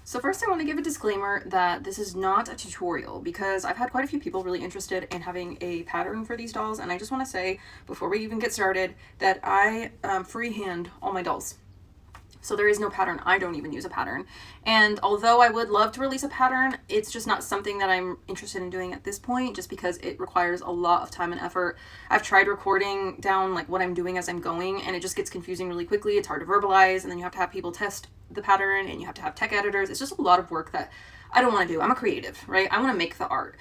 So first I want to give a disclaimer that this is not a tutorial because I've had quite a few people really interested in having a pattern for these dolls, and I just want to say before we even get started that I freehand all my dolls. So there is no pattern. I don't even use a pattern. And although I would love to release a pattern, it's just not something that I'm interested in doing at this point, just because it requires a lot of time and effort. I've tried recording down like what I'm doing as I'm going, and it just gets confusing really quickly. It's hard to verbalize, and then you have to have people test the pattern, and you have to have tech editors. It's just a lot of work that I don't want to do. I'm a creative, right? I want to make the art.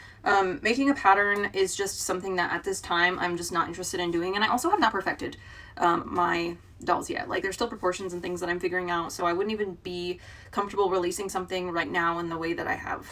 Making a pattern is just something that at this time I'm just not interested in doing, and I also have not perfected my dolls yet. Like there's still proportions and things that I'm figuring out, so I wouldn't even be comfortable releasing something right now in the way that I have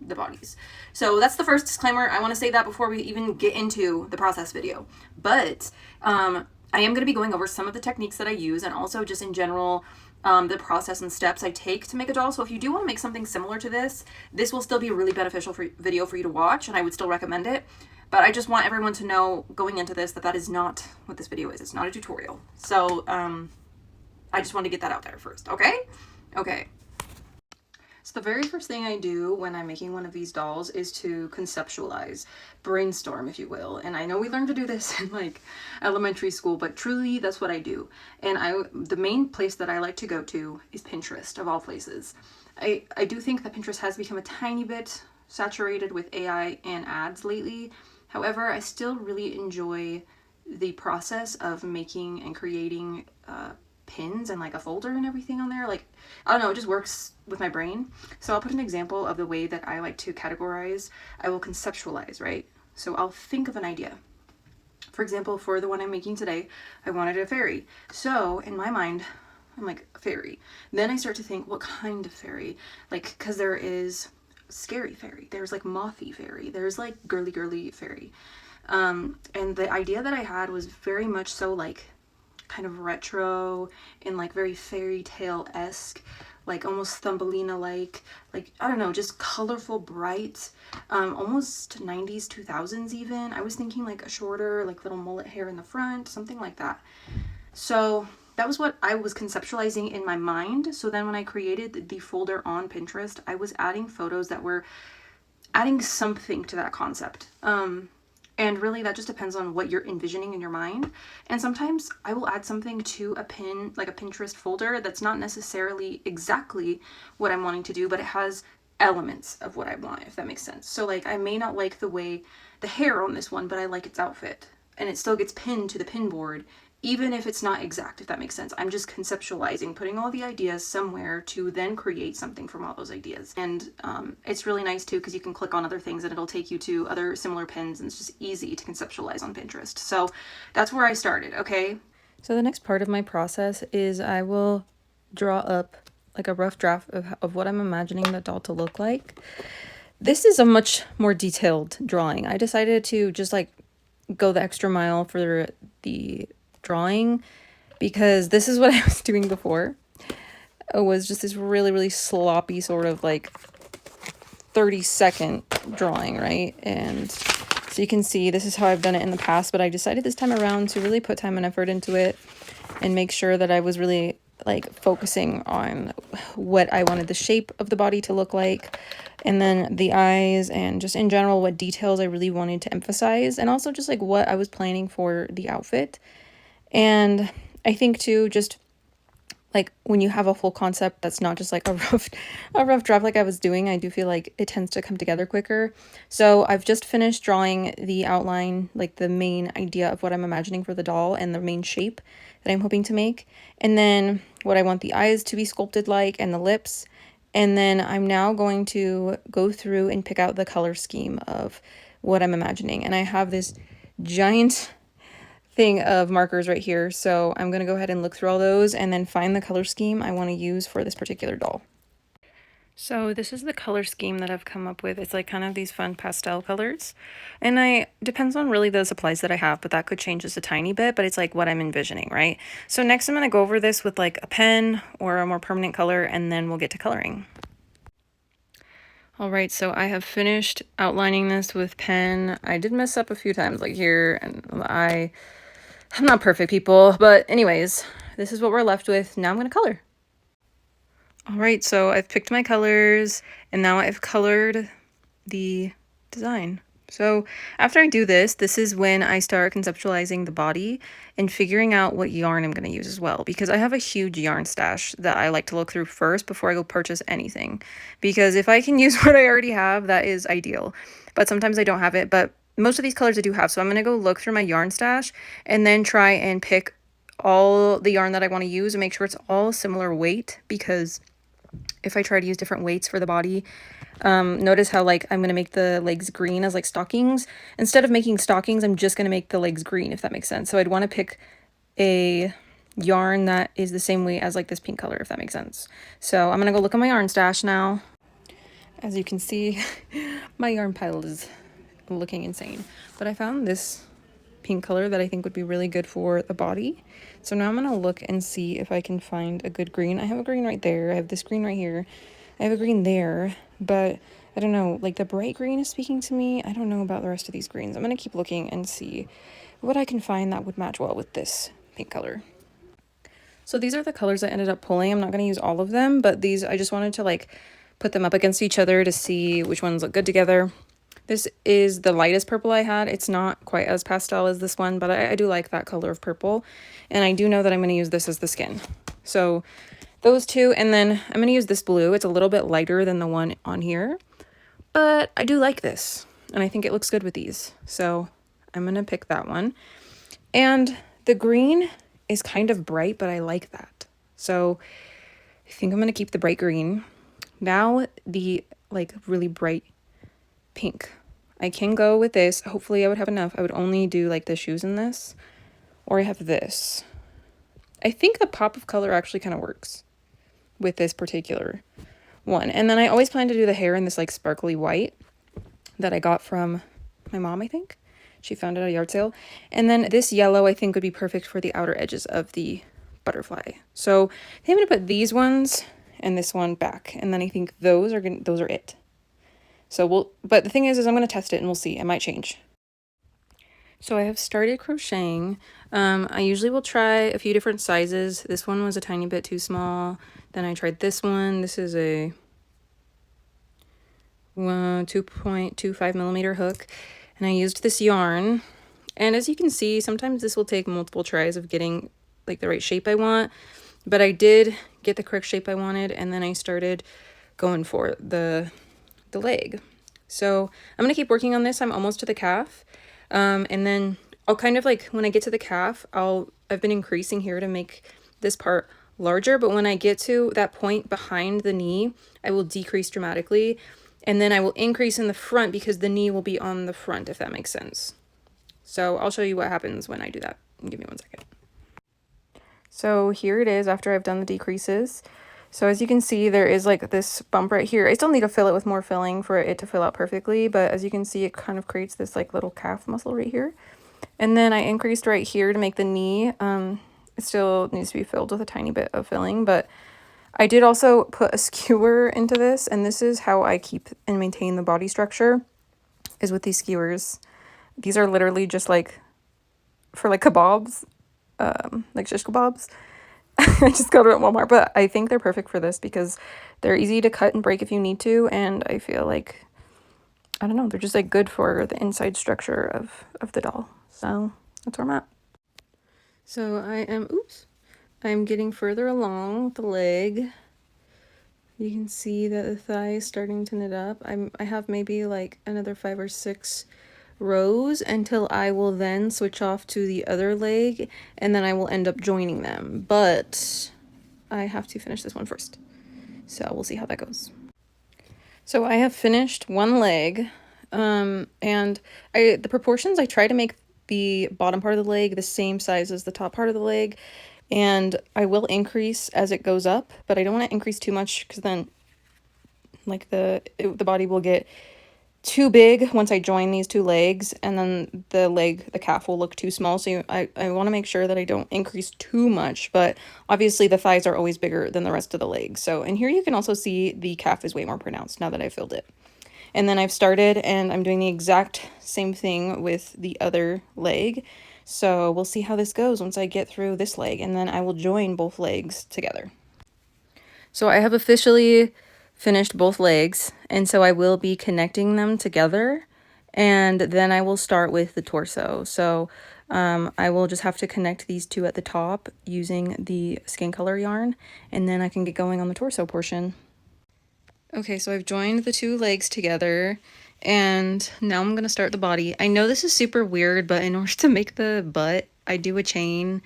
the bodies. So that's the first disclaimer. I want to say that before we even get into the process video. But I am going to be going over some of the techniques that I use, and also just in general the process and steps I take to make a doll. So if you do want to make something similar to this will still be a really beneficial video for you to watch, and I would still recommend it. But I just want everyone to know going into this that is not what this video is. It's not a tutorial. So I just want to get that out there first, okay? Okay. So the very first thing I do when I'm making one of these dolls is to conceptualize, brainstorm, if you will. And I know we learned to do this in like elementary school, but truly that's what I do. And the main place that I like to go to is Pinterest, of all places. I do think that Pinterest has become a tiny bit saturated with AI and ads lately. However, I still really enjoy the process of making and creating pins and like a folder and everything on there. Like, I don't know, it just works with my brain. So I'll put an example of the way that I like to categorize. I will conceptualize, right? So I'll think of an idea. For example, for the one I'm making today, I wanted a fairy. So in my mind, I'm like, fairy. Then I start to think, what kind of fairy? Like, because there is scary fairy, there's like mothy fairy, there's like girly fairy. And the idea that I had was very much so like kind of retro and like very fairy tale-esque, like almost Thumbelina like I don't know, just colorful, bright, almost 90s 2000s even. I was thinking like a shorter like little mullet hair in the front, something like that. So that was what I was conceptualizing in my mind. So then when I created the folder on Pinterest, I was adding photos that were adding something to that concept. And really that just depends on what you're envisioning in your mind. And sometimes I will add something to a pin, like a Pinterest folder, that's not necessarily exactly what I'm wanting to do, but it has elements of what I want, if that makes sense. So like I may not like the way the hair on this one, but I like its outfit. And it still gets pinned to the pin board, even if it's not exact, if that makes sense. I'm just conceptualizing, putting all the ideas somewhere to then create something from all those ideas. And it's really nice too, because you can click on other things and it'll take you to other similar pins, and it's just easy to conceptualize on Pinterest. So that's where I started, okay? So the next part of my process is I will draw up like a rough draft of what I'm imagining the doll to look like. This is a much more detailed drawing. I decided to just like go the extra mile for the drawing, because this is what I was doing before. It was just this really sloppy sort of like 30-second drawing, right? And so you can see this is how I've done it in the past, but I decided this time around to really put time and effort into it and make sure that I was really like focusing on what I wanted the shape of the body to look like, and then the eyes, and just in general what details I really wanted to emphasize, and also just like what I was planning for the outfit. And I think too, just like when you have a full concept that's not just like a rough draft like I was doing, I do feel like it tends to come together quicker. So I've just finished drawing the outline, like the main idea of what I'm imagining for the doll and the main shape that I'm hoping to make, and then what I want the eyes to be sculpted like, and the lips. And then I'm now going to go through and pick out the color scheme of what I'm imagining. And I have this giant thing of markers right here, so I'm going to go ahead and look through all those and then find the color scheme I want to use for this particular doll. So this is the color scheme that I've come up with. It's like kind of these fun pastel colors, and depends on really the supplies that I have, but that could change just a tiny bit, but it's like what I'm envisioning, right? So next I'm going to go over this with like a pen or a more permanent color, and then we'll get to coloring. All right, so I have finished outlining this with pen. I did mess up a few times, like here, and I'm not perfect, people, but anyways, this is what we're left with. Now I'm going to color. All right, so I've picked my colors and now I've colored the design. So after I do this, this is when I start conceptualizing the body and figuring out what yarn I'm going to use as well, because I have a huge yarn stash that I like to look through first before I go purchase anything. Because if I can use what I already have, that is ideal. But sometimes I don't have it, but most of these colors I do have. So I'm going to go look through my yarn stash and then try and pick all the yarn that I want to use and make sure it's all similar weight, because if I try to use different weights for the body, notice how like I'm going to make the legs green as like stockings. Instead of making stockings, I'm just going to make the legs green, if that makes sense. So I'd want to pick a yarn that is the same weight as like this pink color, if that makes sense. So I'm going to go look at my yarn stash now. As you can see, my yarn pile is looking insane. But I found this pink color that I think would be really good for the body. So now I'm going to look and see if I can find a good green. I have a green right there. I have this green right here. I have a green there, but I don't know, like the bright green is speaking to me. I don't know about the rest of these greens. I'm going to keep looking and see what I can find that would match well with this pink color. So these are the colors I ended up pulling. I'm not going to use all of them, but these, I just wanted to like put them up against each other to see which ones look good together. This is the lightest purple I had. It's not quite as pastel as this one, but I do like that color of purple. And I do know that I'm going to use this as the skin. So those two, and then I'm going to use this blue. It's a little bit lighter than the one on here, but I do like this. And I think it looks good with these. So I'm going to pick that one. And the green is kind of bright, but I like that. So I think I'm going to keep the bright green. Now the like really bright pink. I can go with this. Hopefully I would have enough. I would only do like the shoes in this, or I have this. I think the pop of color actually kind of works with this particular one. And then I always plan to do the hair in this like sparkly white that I got from my mom, I think. She found it at a yard sale. And then this yellow I think would be perfect for the outer edges of the butterfly. So I think I'm going to put these ones and this one back. And then I think those are it. So but the thing is I'm going to test it and we'll see. It might change. So I have started crocheting. I usually will try a few different sizes. This one was a tiny bit too small. Then I tried this one. This is a 2.25 millimeter hook. And I used this yarn. And as you can see, sometimes this will take multiple tries of getting like the right shape I want. But I did get the correct shape I wanted. And then I started going for the leg. So I'm going to keep working on this. I'm almost to the calf. And then I'll kind of like, when I get to the calf, I've been increasing here to make this part larger. But when I get to that point behind the knee, I will decrease dramatically. And then I will increase in the front because the knee will be on the front, if that makes sense. So I'll show you what happens when I do that. Give me 1 second. So here it is after I've done the decreases. So as you can see, there is like this bump right here. I still need to fill it with more filling for it to fill out perfectly, but as you can see, it kind of creates this like little calf muscle right here. And then I increased right here to make the knee. It still needs to be filled with a tiny bit of filling, but I did also put a skewer into this, and this is how I keep and maintain the body structure, is with these skewers. These are literally just like for like kebabs, like shish kebabs. I just got it at Walmart, but I think they're perfect for this because they're easy to cut and break if you need to, and I feel like, I don't know, they're just like good for the inside structure of the doll. So that's where I'm at. So I'm getting further along with the leg. You can see that the thigh is starting to knit up. I have maybe like another 5 or 6 rows until I will then switch off to the other leg, and then I will end up joining them, but I have to finish this one first, so we'll see how that goes. So I have finished one leg, and the proportions, I try to make the bottom part of the leg the same size as the top part of the leg, and I will increase as it goes up, but I don't want to increase too much because then like the body will get too big once I join these two legs, and then the calf will look too small. So I want to make sure that I don't increase too much, but obviously the thighs are always bigger than the rest of the legs. So, and here you can also see the calf is way more pronounced now that I've filled it. And then I've started and I'm doing the exact same thing with the other leg. So we'll see how this goes once I get through this leg, and then I will join both legs together. So I have officially finished both legs, and so I will be connecting them together, and then I will start with the torso. So I will just have to connect these two at the top using the skin color yarn, and then I can get going on the torso portion. Okay, so I've joined the two legs together, and now I'm gonna start the body. I know this is super weird, but in order to make the butt, I do a chain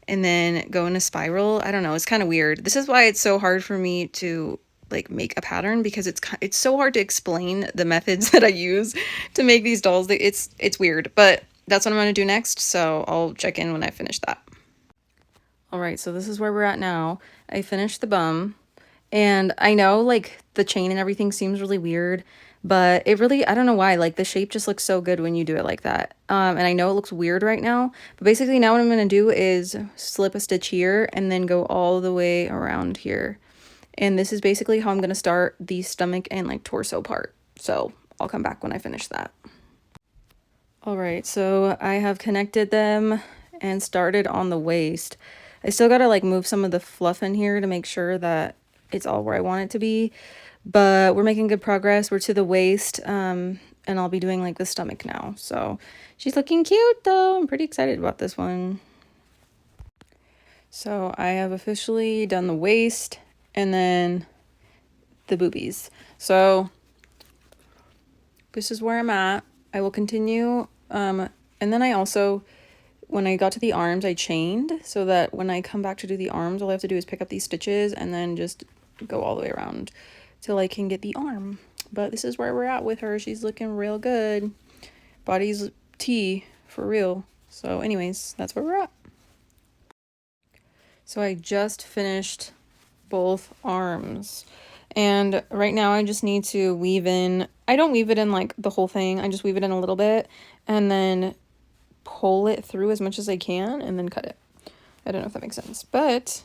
and then go in a spiral. I don't know, it's kind of weird. This is why it's so hard for me to like make a pattern, because it's so hard to explain the methods that I use to make these dolls. It's weird, but that's what I'm gonna do next, so I'll check in when I finish that. All right, so this is where we're at now. I finished the bum. And I know like the chain and everything seems really weird, but it really, I don't know why, like the shape just looks so good when you do it like that. And I know it looks weird right now, but basically now what I'm going to do is slip a stitch here and then go all the way around here. And this is basically how I'm going to start the stomach and like torso part. So I'll come back when I finish that. All right, so I have connected them and started on the waist. I still got to like move some of the fluff in here to make sure that it's all where I want it to be, but we're making good progress. We're to the waist, and I'll be doing like the stomach now. So she's looking cute though. I'm pretty excited about this one. So I have officially done the waist and then the boobies. So this is where I'm at. I will continue. And then I also, when I got to the arms, I chained so that when I come back to do the arms, all I have to do is pick up these stitches and then just go all the way around till I can get the arm. But this is where we're at with her. She's looking real good. Body's T for real. So anyways, that's where we're at. So I just finished both arms. And right now I just need to weave in, I don't weave it in like the whole thing. I just weave it in a little bit and then pull it through as much as I can and then cut it. I don't know if that makes sense, but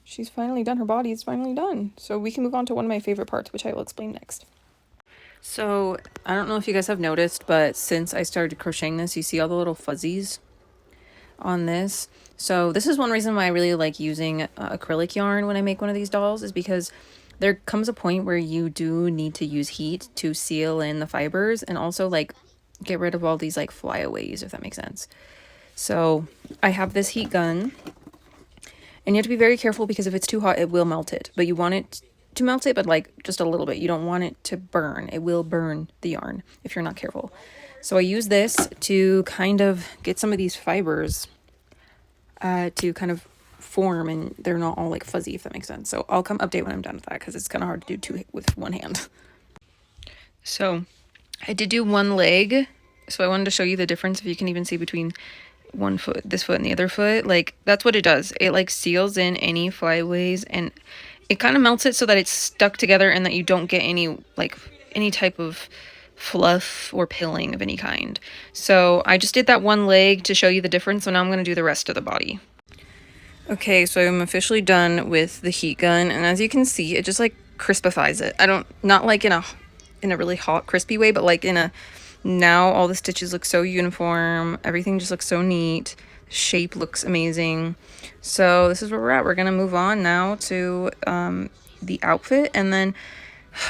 she's finally done. Her body is finally done. So we can move on to one of my favorite parts, which I will explain next. So I don't know if you guys have noticed, but since I started crocheting this, you see all the little fuzzies on this. So this is one reason why I really like using acrylic yarn when I make one of these dolls, is because there comes a point where you do need to use heat to seal in the fibers and also like get rid of all these like flyaways, if that makes sense. So I have this heat gun, and you have to be very careful because if it's too hot, it will melt it. But you want it to melt it, but like just a little bit. You don't want it to burn. It will burn the yarn if you're not careful. So I use this to kind of get some of these fibers to kind of form, and they're not all like fuzzy, if that makes sense. So I'll come update when I'm done with that, because it's kind of hard to do two with one hand. So I did do one leg, so I wanted to show you the difference, if you can even see between one foot, this foot and the other foot. Like that's what it does. It like seals in any flyaways, and it kind of melts it so that it's stuck together and that you don't get any like any type of fluff or pilling of any kind. So I just did that one leg to show you the difference. So now I'm going to do the rest of the body. Okay, so I'm officially done with the heat gun, and as you can see, it just like crispifies it. Not like in a really hot crispy way, but like in a, now all the stitches look so uniform, everything just looks so neat, shape looks amazing. So this is where we're at. We're gonna move on now to the outfit, and then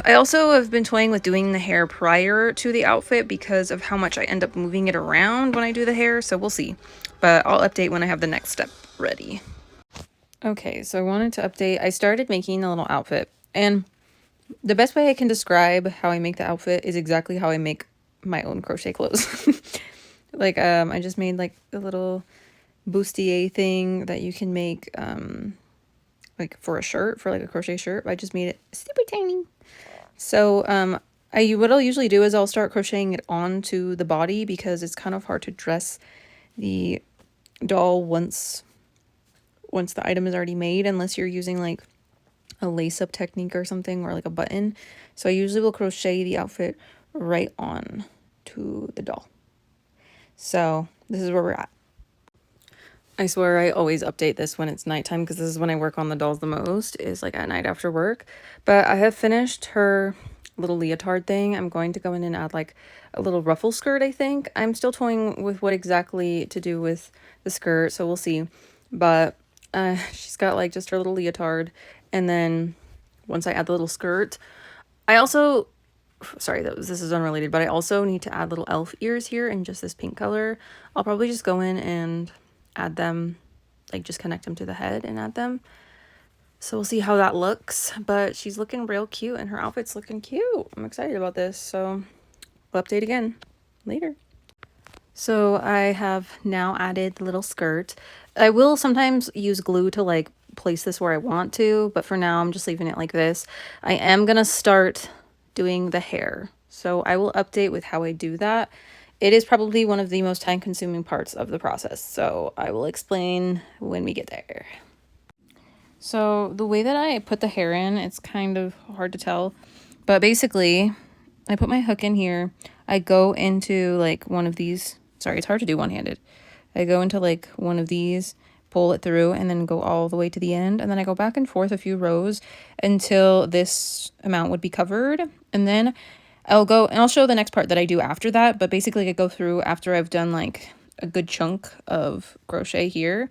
I also have been toying with doing the hair prior to the outfit because of how much I end up moving it around when I do the hair, so we'll see. But I'll update when I have the next step ready. Okay, so I wanted to update. I started making a little outfit, and the best way I can describe how I make the outfit is exactly how I make my own crochet clothes. Like I just made like a little bustier thing that you can make like for a shirt, for like a crochet shirt. I just made it super tiny. So what I'll usually do is I'll start crocheting it onto the body, because it's kind of hard to dress the doll once the item is already made, unless you're using like a lace-up technique or something, or like a button. So I usually will crochet the outfit right on to the doll. So this is where we're at. I swear I always update this when it's nighttime, because this is when I work on the dolls the most, is like at night after work. But I have finished her little leotard thing. I'm going to go in and add like a little ruffle skirt, I think. I'm still toying with what exactly to do with the skirt, so we'll see. But she's got like just her little leotard, And then once I add the little skirt, I also, sorry, this is unrelated, but I also need to add little elf ears here in just this pink color. I'll probably just go in and add them, like just connect them to the head and add them. So we'll see how that looks, but she's looking real cute and her outfit's looking cute. I'm excited about this, so we'll update again later. So I have now added the little skirt. I will sometimes use glue to like place this where I want to, but for now I'm just leaving it like this. I am gonna start doing the hair, so I will update with how I do that. It is probably one of the most time-consuming parts of the process, so I will explain when we get there. So the way that I put the hair in, it's kind of hard to tell, but basically I put my hook in here. I go into like one of these, sorry, it's hard to do one-handed. I go into like one of these, pull it through, and then go all the way to the end. And then I go back and forth a few rows until this amount would be covered. And then I'll go, and I'll show the next part that I do after that. But basically I go through after I've done like a good chunk of crochet here,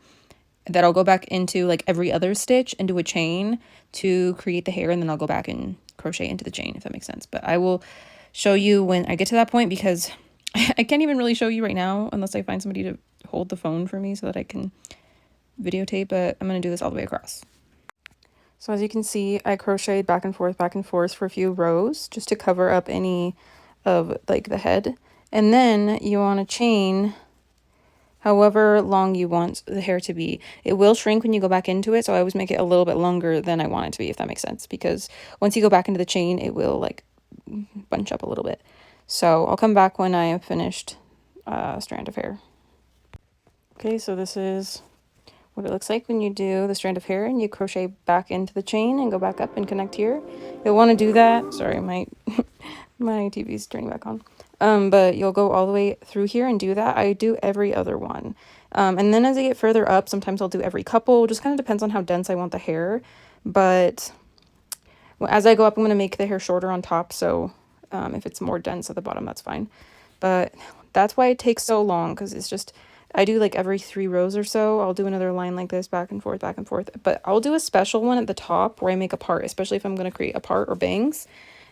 that I'll go back into like every other stitch and do a chain to create the hair. And then I'll go back and crochet into the chain, if that makes sense. But I will show you when I get to that point, because I can't even really show you right now unless I find somebody to hold the phone for me so that I can videotape, but I'm going to do this all the way across. So as you can see, I crocheted back and forth for a few rows just to cover up any of like the head. And then you want to chain however long you want the hair to be. It will shrink when you go back into it, so I always make it a little bit longer than I want it to be, if that makes sense, because once you go back into the chain, it will like bunch up a little bit. So I'll come back when I have finished a strand of hair. Okay, so this is what it looks like when you do the strand of hair and you crochet back into the chain and go back up and connect here. You'll want to do that. Sorry, my TV's turning back on. But you'll go all the way through here and do that. I do every other one. And then as I get further up, sometimes I'll do every couple. Just kind of depends on how dense I want the hair. But as I go up, I'm going to make the hair shorter on top. So if it's more dense at the bottom, that's fine. But that's why it takes so long, because it's just, I do like every 3 rows or so. I'll do another line like this, back and forth. But I'll do a special one at the top where I make a part, especially if I'm going to create a part or bangs.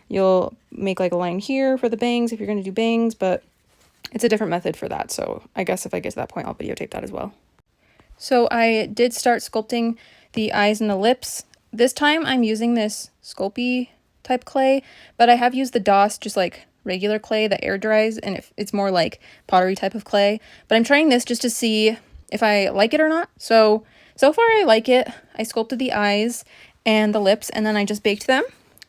You'll make like a line here for the bangs if you're going to do bangs, but it's a different method for that. So I guess if I get to that point, I'll videotape that as well. So I did start sculpting the eyes and the lips. This time I'm using this Sculpey type clay, but I have used the DOS, just like regular clay that air dries, and it's more like pottery type of clay. But I'm trying this just to see if I like it or not. So far I like it. I sculpted the eyes and the lips, and then I just baked them.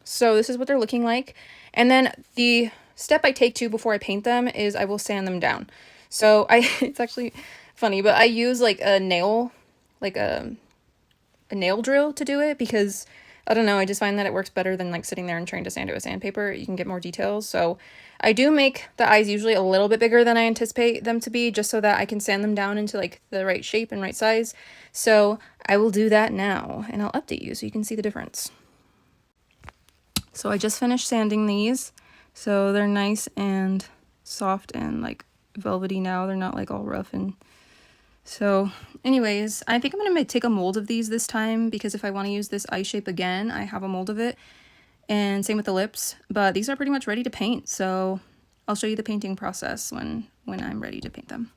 So this is what they're looking like. And then the step I take to before I paint them is I will sand them down. So it's actually funny, but I use like a nail, like a nail drill to do it, because I don't know, I just find that it works better than like sitting there and trying to sand it with sandpaper. You can get more details. So I do make the eyes usually a little bit bigger than I anticipate them to be, just so that I can sand them down into like the right shape and right size. So I will do that now and I'll update you so you can see the difference. So I just finished sanding these. So they're nice and soft and like velvety now. They're not like all rough. And so anyways, I think I'm going to take a mold of these this time, because if I want to use this eye shape again, I have a mold of it. And same with the lips, but these are pretty much ready to paint. So I'll show you the painting process when I'm ready to paint them.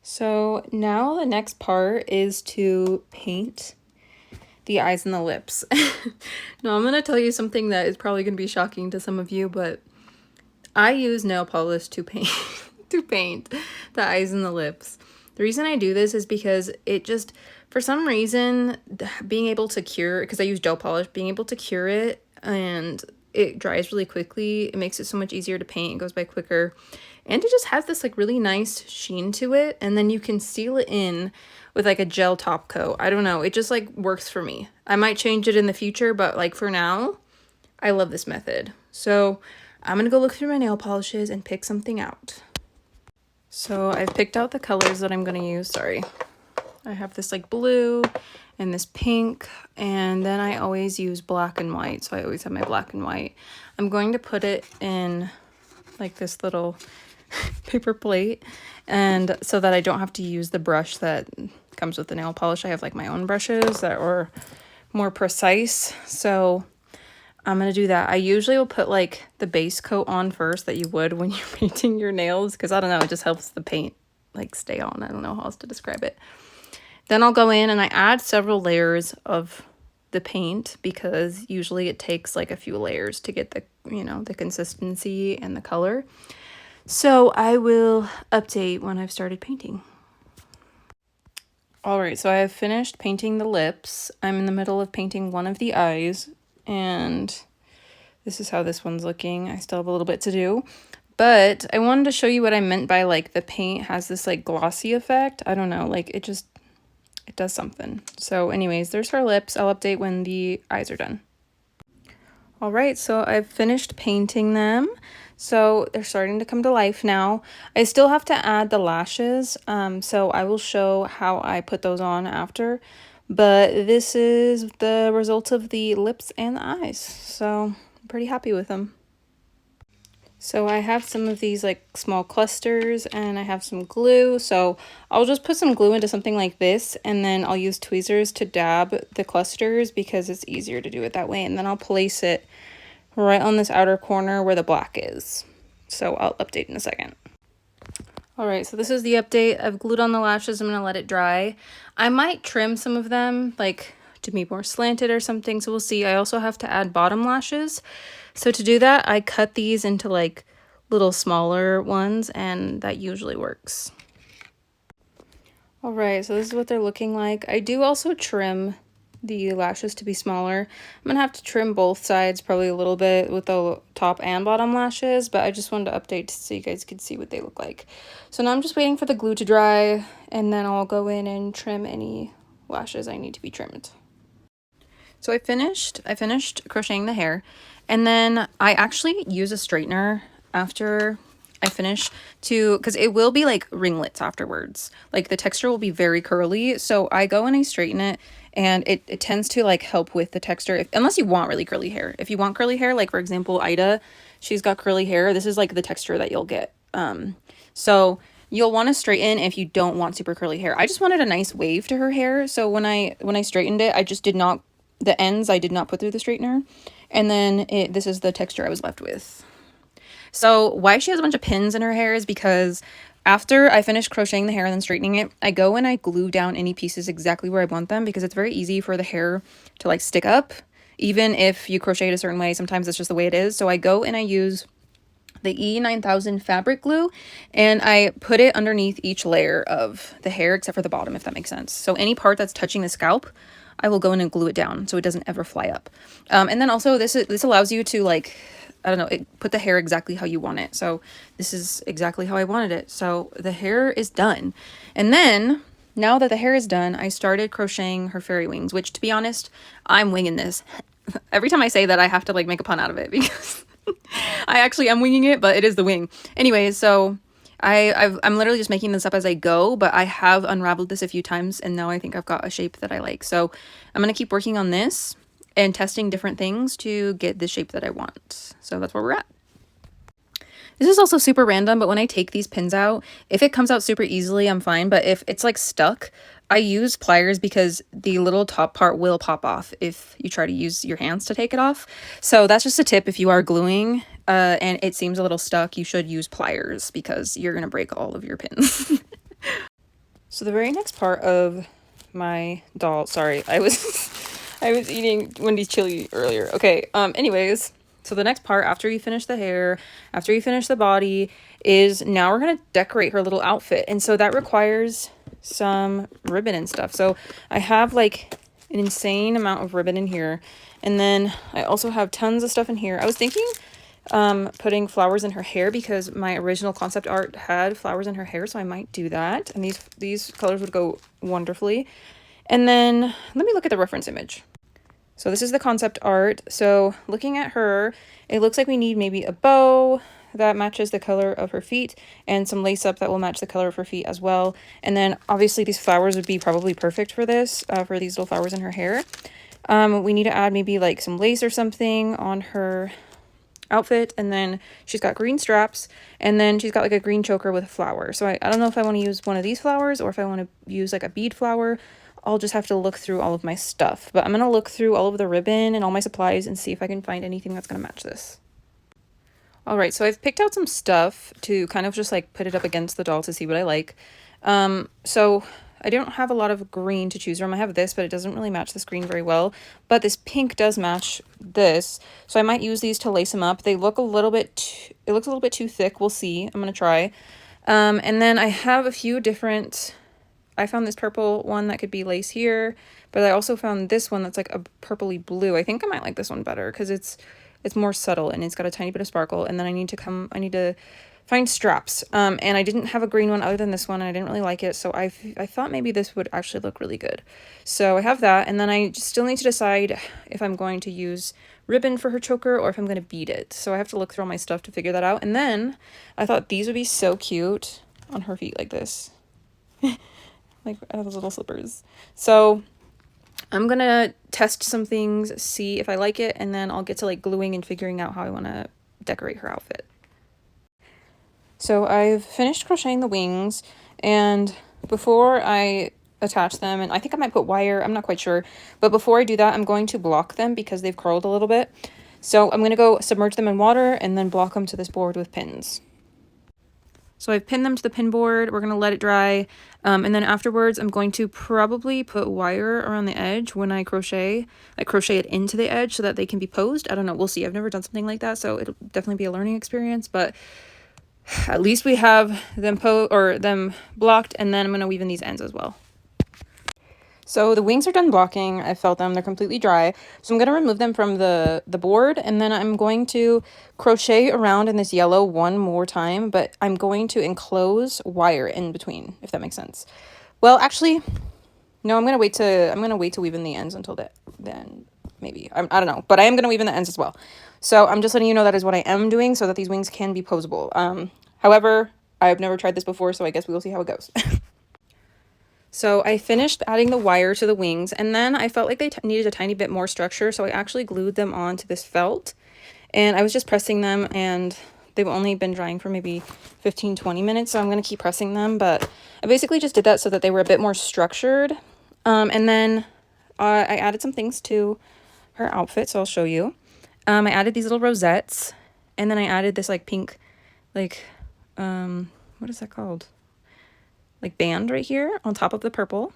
So now the next part is to paint the eyes and the lips. Now I'm going to tell you something that is probably going to be shocking to some of you, but I use nail polish to paint to paint the eyes and the lips. The reason I do this is because it just, for some reason, being able to cure, because I use gel polish, being able to cure it and it dries really quickly, it makes it so much easier to paint. It goes by quicker, and it just has this like really nice sheen to it, and then you can seal it in with like a gel top coat. I don't know, it just like works for me. I might change it in the future, but like for now, I love this method. So I'm gonna go look through my nail polishes and pick something out. So I've picked out the colors that I'm gonna use. Sorry, I have this like blue and this pink, and then I always use black and white. So I always have my black and white. I'm going to put it in like this little paper plate, and so that I don't have to use the brush that comes with the nail polish. I have like my own brushes that are more precise. So I'm going to do that. I usually will put like the base coat on first that you would when you're painting your nails, because I don't know, it just helps the paint like stay on. I don't know how else to describe it. Then I'll go in and I add several layers of the paint, because usually it takes like a few layers to get the, you know, the consistency and the color. So I will update when I've started painting. All right, so I have finished painting the lips. I'm in the middle of painting one of the eyes, and this is how this one's looking. I still have a little bit to do, but I wanted to show you what I meant by like the paint has this like glossy effect. I don't know, like it does something. So anyways, there's her lips. I'll update when the eyes are done. All right, so I've finished painting them. So they're starting to come to life now. I still have to add the lashes, so I will show how I put those on after. But this is the result of the lips and the eyes. So I'm pretty happy with them. So I have some of these like small clusters, and I have some glue. So I'll just put some glue into something like this, and then I'll use tweezers to dab the clusters because it's easier to do it that way. And then I'll place it right on this outer corner where the black is. So I'll update in a second. All right, so this is the update. I've glued on the lashes. I'm gonna let it dry. I might trim some of them like to be more slanted or something, so we'll see. I also have to add bottom lashes. So to do that, I cut these into like little smaller ones, and that usually works. All right, so this is what they're looking like. I do also trim the lashes to be smaller. I'm gonna have to trim both sides probably a little bit with the top and bottom lashes, but I just wanted to update so you guys could see what they look like. So now I'm just waiting for the glue to dry, and then I'll go in and trim any lashes I need to be trimmed. So I finished crocheting the hair, and then I actually use a straightener after I finish because it will be like ringlets afterwards. Like the texture will be very curly, so I go and I straighten it, and it tends to like help with the texture unless you want really curly hair. If you want curly hair, like for example Ida, she's got curly hair, this is like the texture that you'll get. So you'll want to straighten if you don't want super curly hair. I just wanted a nice wave to her hair, so when I straightened it, I just did not, the ends I did not put through the straightener, and then this is the texture I was left with. So why she has a bunch of pins in her hair is because after I finish crocheting the hair and then straightening it, I go and I glue down any pieces exactly where I want them, because it's very easy for the hair to like stick up. Even if you crochet it a certain way, sometimes it's just the way it is. So I go and I use the E9000 fabric glue, and I put it underneath each layer of the hair except for the bottom, if that makes sense. So any part that's touching the scalp, I will go in and glue it down so it doesn't ever fly up. And then also this allows you to like, I don't know, put the hair exactly how you want it. So this is exactly how I wanted it. So the hair is done. And then now that the hair is done, I started crocheting her fairy wings, which to be honest, I'm winging this. Every time I say that, I have to like make a pun out of it because I actually am winging it, but it is the wing. Anyways, so I'm literally just making this up as I go, but I have unraveled this a few times, and now I think I've got a shape that I like. So I'm going to keep working on this and testing different things to get the shape that I want. So that's where we're at. This is also super random, but when I take these pins out, if it comes out super easily, I'm fine. But if it's like stuck, I use pliers because the little top part will pop off if you try to use your hands to take it off. So that's just a tip. If you are gluing and it seems a little stuck, you should use pliers because you're going to break all of your pins. So the very next part of my doll, sorry, I was eating Wendy's chili earlier. Okay, anyways, so the next part after you finish the hair, after you finish the body, is now we're going to decorate her little outfit. And so that requires some ribbon and stuff. So I have like an insane amount of ribbon in here. And then I also have tons of stuff in here. I was thinking putting flowers in her hair because my original concept art had flowers in her hair. So I might do that. And these colors would go wonderfully. And then let me look at the reference image. So this is the concept art. So looking at her, it looks like we need maybe a bow that matches the color of her feet and some lace up that will match the color of her feet as well. And then obviously these flowers would be probably perfect for this, for these little flowers in her hair. We need to add maybe like some lace or something on her outfit, and then she's got green straps, and then she's got like a green choker with a flower. So I don't know if I want to use one of these flowers or if I want to use like a bead flower. I'll just have to look through all of my stuff, but I'm going to look through all of the ribbon and all my supplies and see if I can find anything that's going to match this. All right, so I've picked out some stuff to kind of just like put it up against the doll to see what I like. So I don't have a lot of green to choose from. I have this, but it doesn't really match this green very well. But this pink does match this, so I might use these to lace them up. They look a little bit, it looks a little bit too thick. We'll see. I'm gonna try. And then I have a few different, I found this purple one that could be lace here, but I also found this one that's like a purpley blue. I think I might like this one better because it's more subtle and it's got a tiny bit of sparkle. And then I need to find straps. And I didn't have a green one other than this one, and I didn't really like it, so I thought maybe this would actually look really good. So I have that, and then I still need to decide if I'm going to use ribbon for her choker or if I'm going to bead it. So I have to look through all my stuff to figure that out. And then I thought these would be so cute on her feet like this. Like those little slippers. So I'm gonna test some things, see if I like it, and then I'll get to like gluing and figuring out how I want to decorate her outfit. So I've finished crocheting the wings, and before I attach them, and I think I might put wire, I'm not quite sure, but before I do that, I'm going to block them because they've curled a little bit. So I'm going to go submerge them in water and then block them to this board with pins. So I've pinned them to the pin board. We're going to let it dry, and then afterwards I'm going to probably put wire around the edge when I crochet. I crochet it into the edge so that they can be posed. I don't know, we'll see. I've never done something like that, so it'll definitely be a learning experience, but at least we have them blocked, and then I'm going to weave in these ends as well. So the wings are done blocking. I felt them. They're completely dry. So I'm going to remove them from the board, and then I'm going to crochet around in this yellow one more time, but I'm going to enclose wire in between, if that makes sense. Well, actually, no, I'm going to wait to weave in the ends until then maybe. I don't know, but I am going to weave in the ends as well. So I'm just letting you know that is what I am doing so that these wings can be posable. However, I've never tried this before, so I guess we will see how it goes. So I finished adding the wire to the wings, and then I felt like they needed a tiny bit more structure, so I actually glued them onto this felt, and I was just pressing them, and they've only been drying for maybe 15-20 minutes, so I'm going to keep pressing them, but I basically just did that so that they were a bit more structured. And then I added some things to her outfit, so I'll show you. I added these little rosettes, and then I added this like pink, like, what is that called? Like band right here on top of the purple.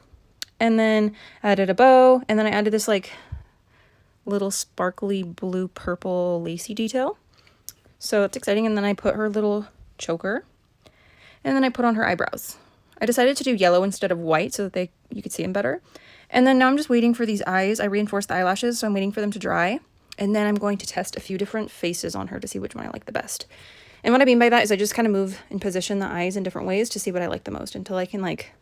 And then I added a bow, and then I added this like little sparkly blue purple lacy detail. So it's exciting. And then I put her little choker, and then I put on her eyebrows. I decided to do yellow instead of white so that you could see them better. And then now I'm just waiting for these eyes. I reinforced the eyelashes, so I'm waiting for them to dry. And then I'm going to test a few different faces on her to see which one I like the best. And what I mean by that is I just kind of move and position the eyes in different ways to see what I like the most until I can, like,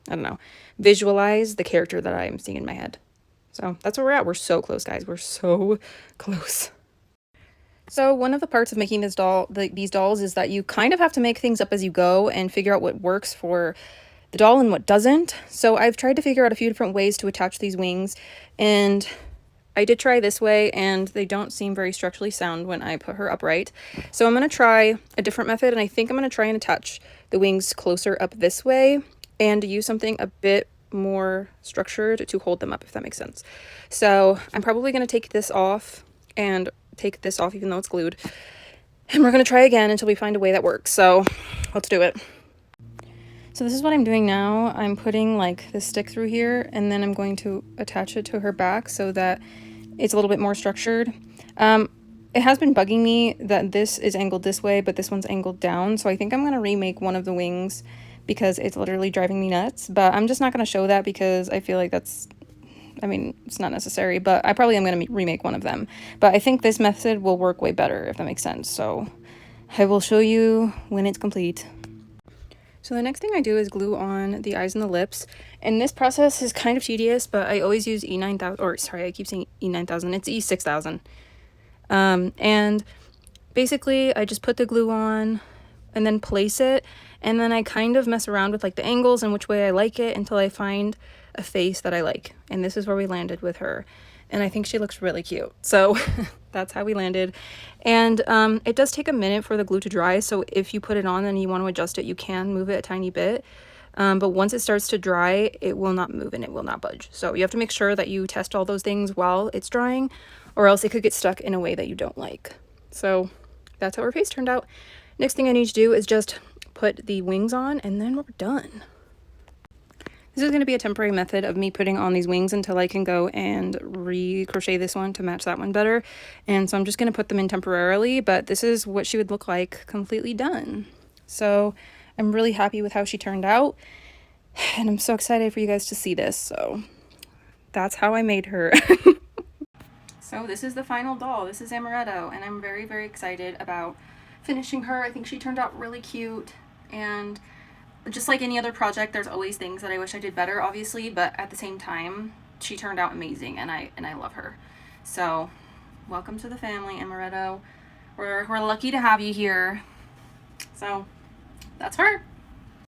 I don't know, visualize the character that I'm seeing in my head. So that's where we're at. We're so close, guys. We're so close. So one of the parts of making this doll, these dolls, is that you kind of have to make things up as you go and figure out what works for the doll and what doesn't. So I've tried to figure out a few different ways to attach these wings, and I did try this way, and they don't seem very structurally sound when I put her upright. So I'm going to try a different method, and I think I'm going to try and attach the wings closer up this way and use something a bit more structured to hold them up, if that makes sense. So I'm probably going to take this off and take this off even though it's glued. And we're going to try again until we find a way that works. So let's do it. So this is what I'm doing now. I'm putting like this stick through here, and then I'm going to attach it to her back so that it's a little bit more structured. It has been bugging me that this is angled this way, but this one's angled down. So I think I'm going to remake one of the wings because it's literally driving me nuts. But I'm just not going to show that because I feel like it's not necessary, but I probably am going to remake one of them. But I think this method will work way better, if that makes sense. So I will show you when it's complete. So the next thing I do is glue on the eyes and the lips, and this process is kind of tedious, but I always use E9000, or sorry, I keep saying E9000, it's E6000. And basically I just put the glue on and then place it, and then I kind of mess around with like the angles and which way I like it until I find a face that I like. And this is where we landed with her. and I think she looks really cute. So that's how we landed. And it does take a minute for the glue to dry, so if you put it on and you want to adjust it, you can move it a tiny bit. But once it starts to dry, it will not move and it will not budge. So you have to make sure that you test all those things while it's drying, or else it could get stuck in a way that you don't like. So that's how our face turned out. Next thing I need to do is just put the wings on, and then we're done. This is going to be a temporary method of me putting on these wings until I can go and re-crochet this one to match that one better. And so I'm just going to put them in temporarily, but this is what she would look like completely done. So I'm really happy with how she turned out, and I'm so excited for you guys to see this. So that's how I made her. So this is the final doll. This is Amaretto, and I'm very, very excited about finishing her. I think she turned out really cute, and just like any other project, there's always things that I wish I did better, obviously, but at the same time, she turned out amazing, and I love her. So welcome to the family, Amaretto. We're lucky to have you here. So that's her.